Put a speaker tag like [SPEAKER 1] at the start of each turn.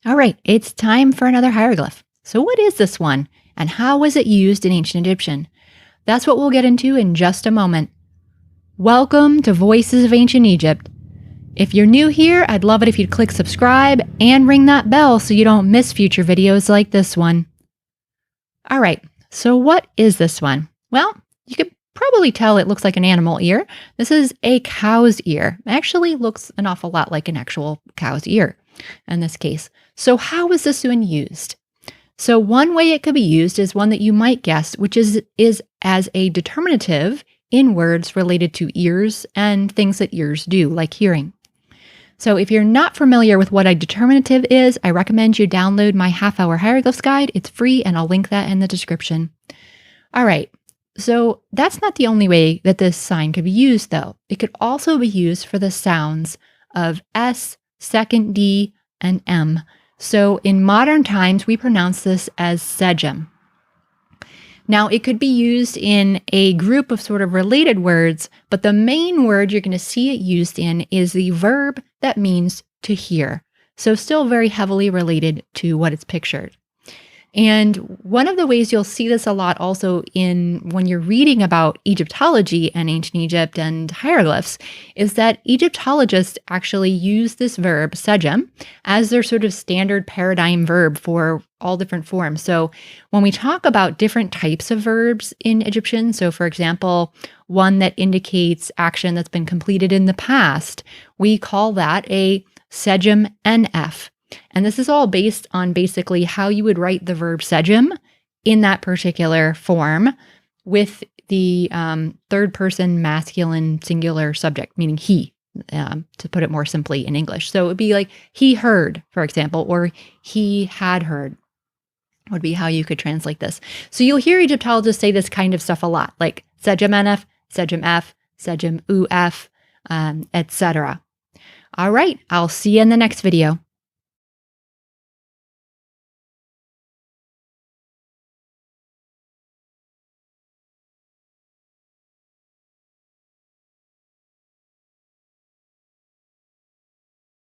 [SPEAKER 1] All right, it's time for another hieroglyph. So, what is this one, and how was it used in ancient Egyptian? That's what we'll get into in just a moment. Welcome to Voices of Ancient Egypt. If you're new here, I'd love it if you'd click subscribe and ring that bell so you don't miss future videos like this one. All right, so what is this one? Well, you could probably tell it looks like an animal ear. This is a cow's ear. It actually looks an awful lot like an actual cow's ear in this case. So how is this one used? So one way it could be used is one that you might guess, which is as a determinative in words related to ears and things that ears do, like hearing. So if you're not familiar with what a determinative is, I recommend you download my half-hour hieroglyphs guide. It's free, and I'll link that in the description. All right, so that's not the only way that this sign could be used, though. It could also be used for the sounds of S, second D, and M. So in modern times, we pronounce this as sDm. Now, it could be used in a group of sort of related words, but the main word you're going to see it used in is the verb that means to hear. So still very heavily related to what it's pictured. And one of the ways you'll see this a lot also in when you're reading about Egyptology and ancient Egypt and hieroglyphs is that Egyptologists actually use this verb, sDm, as their sort of standard paradigm verb for all different forms. So when we talk about different types of verbs in Egyptian, so for example, one that indicates action that's been completed in the past, we call that a sDm NF. And this is all based on basically how you would write the verb sDm in that particular form with the third person masculine singular subject, meaning he, to put it more simply in English. So it would be like he heard, for example, or he had heard would be how you could translate this. So you'll hear Egyptologists say this kind of stuff a lot, like sDm NF, sDm F, sDm UF, etc. All right, I'll see you in the next video.